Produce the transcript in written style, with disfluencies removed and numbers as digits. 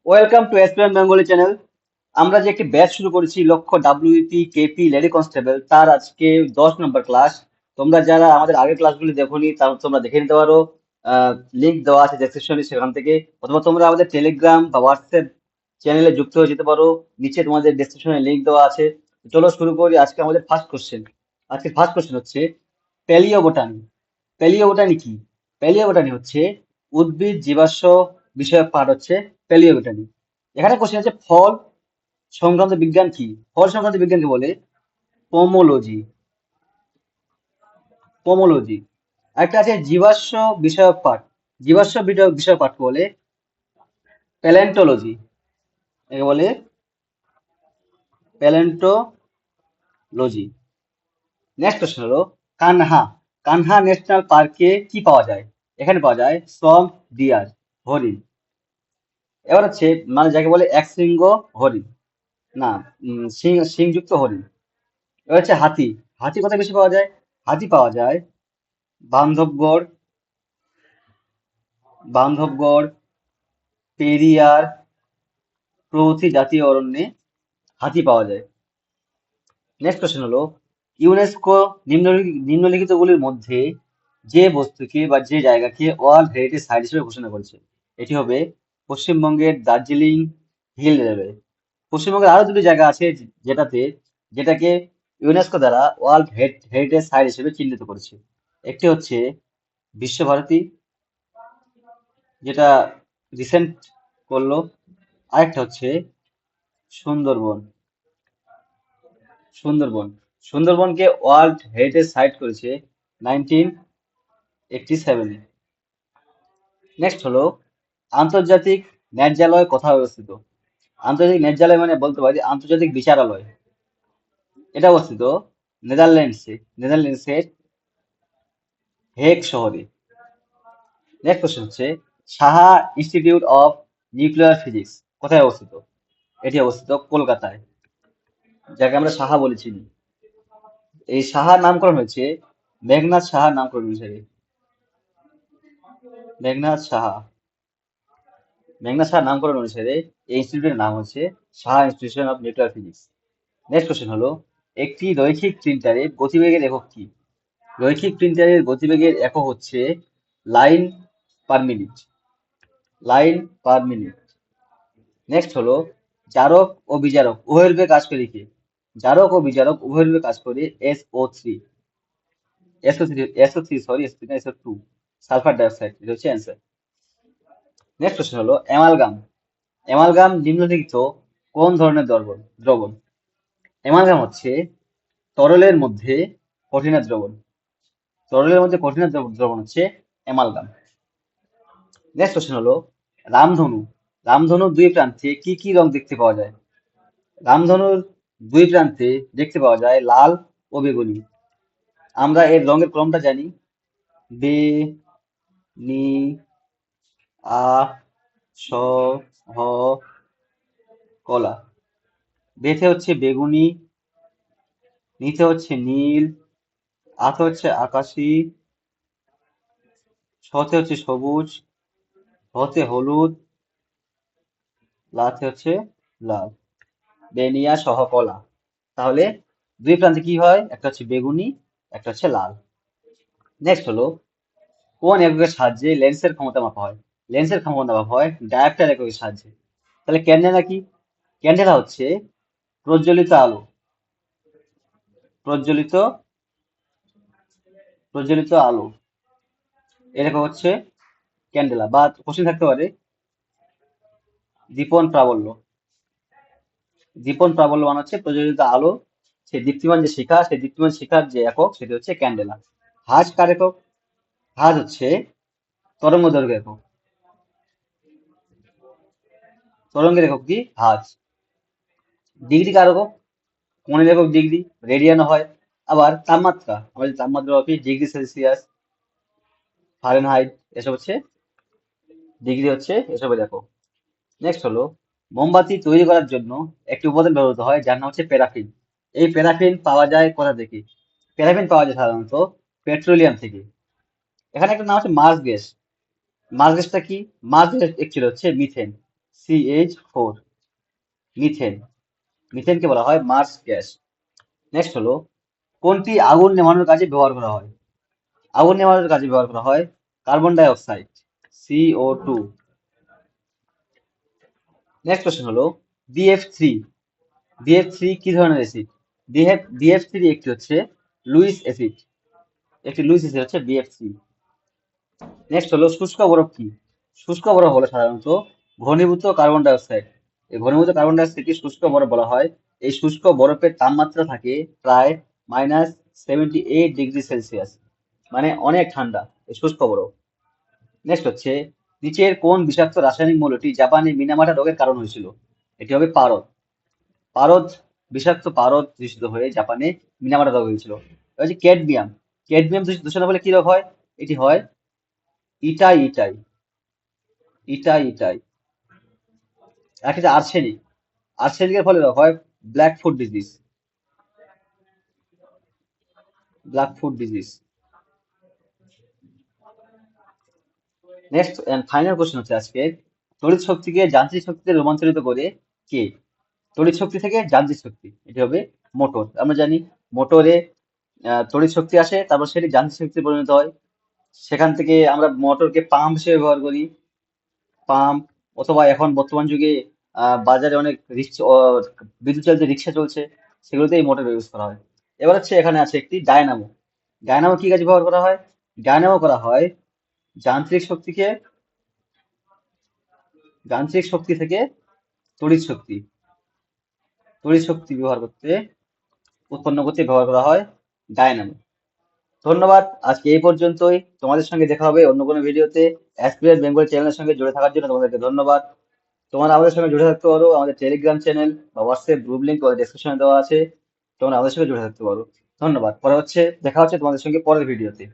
Welcome to SPN Bengali channel. আমরা যে একটি ব্যাচ শুরু করেছি লক্ষ্য ডাব্লিউপি কেপি লেডি কনস্টেবল, তার আজকে 10 নম্বর ক্লাস। তোমরা যারা আমাদের আগের ক্লাসগুলি দেখোনি তা তোমরা দেখে নিতে পারো। লিঙ্ক দেওয়া আছে ডেসক্রিপশনে, সেখান থেকে, অথবা তোমরা আমাদের টেলিগ্রাম বা হোয়াটসঅ্যাপ চ্যানেলে যুক্ত হয়ে যেতে পারো। নিচে তোমাদের ডেসক্রিপশনে লিঙ্ক দেওয়া আছে। চলো শুরু করি। আজকে আমাদের ফার্স্ট কোশ্চেন। আজকে ফার্স্ট কোশ্চেন হচ্ছে প্যালিও বোটানি। প্যালিও বোটানি কি? প্যালিও বোটানি হচ্ছে উদ্ভিদ জীবাশ্ম বিষয়ক পাঠ হচ্ছে প্যালিও বোটানি। এখানে কোশ্চেন আছে ফল সংক্রান্ত বিজ্ঞান কি? ফল সংক্রান্ত বিজ্ঞানকে বলে পোমোলজি। পোমোলজি। আরেকটা আছে জীবাশ্ম বিষয়ক পাঠ। জীবাশ্ম বিষয়ক পাঠকে বলে প্যালেন্টোলজি। একে বলে প্যালেন্টোলজি। নেক্সট কোশ্চেন হলো কানহা। কানহা ন্যাশনাল পার্কে কি পাওয়া যায়? এখানে পাওয়া যায় সম, ডিয়ার, হরিণ। এবার হচ্ছে মানে যাকে বলে এক শৃঙ্গ হরিণ, না, সিংযুক্ত হরিণ। এবার হচ্ছে হাতি। হাতি কোথায় বেশি পাওয়া যায়? হাতি পাওয়া যায় বান্ধবগড়, বান্ধবগড়, পেরিয়ার প্রভৃতি জাতীয় অরণ্যে হাতি পাওয়া যায়। নেক্সট কোশ্চেন হলো ইউনেস্কো নিম্নলিখিতগুলির মধ্যে যে বস্তুকে বা যে জায়গাকে ওয়ার্ল্ড হেরিটেজ সাইট হিসেবে ঘোষণা করেছে? এটি হবে পশ্চিমবঙ্গের দার্জিলিং হিল রেলওয়ে। পশ্চিমবঙ্গের আরো দুটি জায়গা আছে যেটাতে যেটাকে ইউনেস্কো দ্বারা ওয়ার্ল্ড হেরিটেজ সাইট হিসেবে চিহ্নিত করেছে। একটি হচ্ছে বিশ্বভারতী, যেটা রিসেন্ট করলো। আরেকটা হচ্ছে সুন্দরবন। সুন্দরবন সুন্দরবনকে ওয়ার্ল্ড হেরিটেজ সাইট করেছে 1987-এ। নেক্সট হলো আন্তর্জাতিক ন্যায্যালয় কোথায় অবস্থিত? আন্তর্জাতিক ন্যায্যালয় মানে বলতে পারি আন্তর্জাতিক বিচারালয়। এটা অবস্থিত নেদারল্যান্ডসে। নেদারল্যান্ডসের হেগ শহরে। নেক্সট কোশ্চেন হচ্ছে Saha institute of nuclear physics কোথায় অবস্থিত? এটি অবস্থিত কলকাতায়, যাকে আমরা সাহা বলেছি। এই সাহার নামকরণ হয়েছে মেঘনাদ সাহার নামকরণ অনুসারে। মেঘনাদ সাহা। মেঘনাদ সাহার নামকরণ অনুসারে এই ইনস্টিটিউটের নাম হচ্ছে Saha institution of nuclear physics. Next question হলো একটি রৈখিক প্রিন্টারের গতিবেগের একক কি? রৈখিক প্রিন্টারের গতিবেগের একক হচ্ছে line per minute. Line per minute. Next হলো জারক ও বিজারক উভয়ের রূপে কাজ করে কি? জারক ও বিজারক উভয়ের রূপে কাজ করে SO3। SO3 sorry, SO2, sulphur dioxide. এটা হচ্ছে অ্যান্সার। নেক্সট কোশ্চেন হলো অ্যামালগাম। অ্যামালগাম নিম্নলিখিত কোন ধরনের দ্রবণ? দ্রবণ। অ্যামালগাম হচ্ছে তরলের মধ্যে কঠিনা দ্রবণ। তরলের মধ্যে কঠিনা দ্রবণ হচ্ছে অ্যামালগাম। নেক্সট কোশ্চেন হলো রামধনু। রামধনুর দুই প্রান্তে কি কি রং দেখতে পাওয়া যায়? রামধনুর দুই প্রান্তে দেখতে পাওয়া যায় লাল ও বেগুনি। আমরা এর রঙের ক্রমটা জানি, বে, নি, আ, স, হ, কলা। বেতে হচ্ছে বেগুনি, নিতে হচ্ছে নীল, আতে হচ্ছে আকাশি, শতে হচ্ছে সবুজ, হতে হলুদ, লাতে হচ্ছে লাল। বেনিয়া সহ কলা। তাহলে দুই প্রান্তে কি হয়? একটা হচ্ছে বেগুনি, একটা হচ্ছে লাল। নেক্সট হলো কোন এককের সাহায্যে লেন্সের ক্ষমতা মাপা হয়? লেন্সের ক্ষমতা মাপা হয় ডায়াপ্টার এককের সাহায্যে। তাহলে ক্যান্ডেলা কি? ক্যান্ডেলা হচ্ছে প্রজ্বলিত আলো। প্রজ্বলিত প্রজ্বলিত আলো এরকম হচ্ছে ক্যান্ডেলা। বা কোশ্চেন থাকতে পারে দীপন প্রাবল্য। দীপন প্রাবল্য মানে হচ্ছে প্রজ্বলিত আলো। সেই দীপ্তিমান যে শিখা, সেই দীপ্তিমান শিখার যে একক সেটি হচ্ছে ক্যান্ডেলা। হাজ কার একক? হাজ হচ্ছে তরঙ্গ দৈর্ঘ্য একক। তরঙ্গের একক কি? হাজ। ডিগ্রি কার একক? কোণের একক ডিগ্রি, রেডিয়ান হয়। আবার তাপমাত্রা, আমাদের তাপমাত্রা মাপি ডিগ্রি সেলসিয়াস, ফারেনহাইট, এসব হচ্ছে ডিগ্রি, হচ্ছে এসবের একক। নেক্সট হলো মোমবাতি তৈরি করার জন্য একটি উপাদান ব্যবহৃত হয় যার নাম হচ্ছে প্যারাফিন। এই প্যারাফিন পাওয়া যায় কোথা থেকে? প্যারাফিন পাওয়া যায় সাধারণত পেট্রোলিয়াম থেকে। এখানে একটা নাম হচ্ছে মার্স গ্যাস। মার্স গ্যাসটা কি? মার্স গ্যাস অ্যাকচুয়ালি হচ্ছে মিথেন। CH4, methane. মিথেনকে বলা হয় মার্স গ্যাস। নেক্সট হলো, কোনটি আগুন নেভানোর কাজে ব্যবহার করা হয়? আগুন নেভানোর কাজে ব্যবহার করা হয় carbon die oxide, CO2। Next question হলো, BF3, BF3 কি ধরনের অ্যাসিড? BF3 একটি হচ্ছে লুইস অ্যাসিড, একটি লুইস অ্যাসিড হচ্ছে BF3। নেক্সট হলো, শুষ্ক বরফ কি? শুষ্ক বরফ হলো সাধারণত ঘনীভূত কার্বন ডাই অক্সাইড। এই ঘনীভূত কার্বন ডাই অক্সাইডকে শুষ্ক বরফ বলা হয়। এই শুষ্ক বরফের তাপমাত্রা থাকে প্রায় -78 ডিগ্রি সেলসিয়াস, মানে অনেক ঠান্ডা এই শুষ্ক বরফ। নেক্সট হচ্ছে, নিচের কোন বিষাক্ত রাসায়নিক মৌলটি জাপানে মিনামাটা রোগের কারণ হয়েছিল? এটি হবে পারদ। পারদ, বিষাক্ত পারদ দূষিত হয়ে জাপানে মিনামাটা রোগ হয়েছিল। এবার হচ্ছে ক্যাডমিয়াম। ক্যাডমিয়াম দূষণ হলে কি রোগ হয়? এটি হয় ইটাই ইটাই, ইটাই ইটাই। আর একটা আর্সেনিক। আর্সেনিকের ফলে রোগ হয় black foot disease, black foot disease. Next and final question হচ্ছে আজকে, তড়িৎ শক্তিকে যান্ত্রিক শক্তিতে রূপান্তরিত করে কে? তড়িৎ শক্তি থেকে যান্ত্রিক শক্তি, এটি হবে মোটর। আমরা জানি মোটরে তড়িৎ শক্তি আসে, তারপর সেটি যান্ত্রিক শক্তিতে পরিণত হয়। সেখান থেকে আমরা মোটরকে পাম্প হিসেবে ব্যবহার করি, পাম্প। অথবা এখন বর্তমান যুগে বাজারে অনেক বিদ্যুৎ চালিত রিক্সা চলছে, সেগুলোতে এই মোটর ইউজ করা হয়। এবার হচ্ছে, এখানে আছে একটি ডায়নামো। ডায়নামো কি কাজে ব্যবহার করা হয়? ডায়নামো করা হয় যান্ত্রিক শক্তিকে, যান্ত্রিক শক্তি থেকে তড়িৎ শক্তি, তড়িৎ শক্তি ব্যবহার করতে, উৎপন্ন করতে ব্যবহার করা হয় ডায়নামো। ধন্যবাদ, আজকে এই পর্যন্তই। তোমাদের সঙ্গে দেখা হবে অন্য কোনো ভিডিওতে। অ্যাসপিরিয়েন্স বেঙ্গল চ্যানেলের সঙ্গে জুড়ে থাকার জন্য তোমাদেরকে ধন্যবাদ। তোমরা আমাদের সঙ্গে জুড়ে থাকতে পারো, আমাদের টেলিগ্রাম চ্যানেল বা হোয়াটসঅ্যাপ গ্রুপ লিঙ্ক ডেসক্রিপশনে দেওয়া আছে, তোমরা আমাদের সঙ্গে জুড়ে থাকতে পারো। ধন্যবাদ। পরে হচ্ছে দেখা হচ্ছে তোমাদের সঙ্গে পরের ভিডিওতে।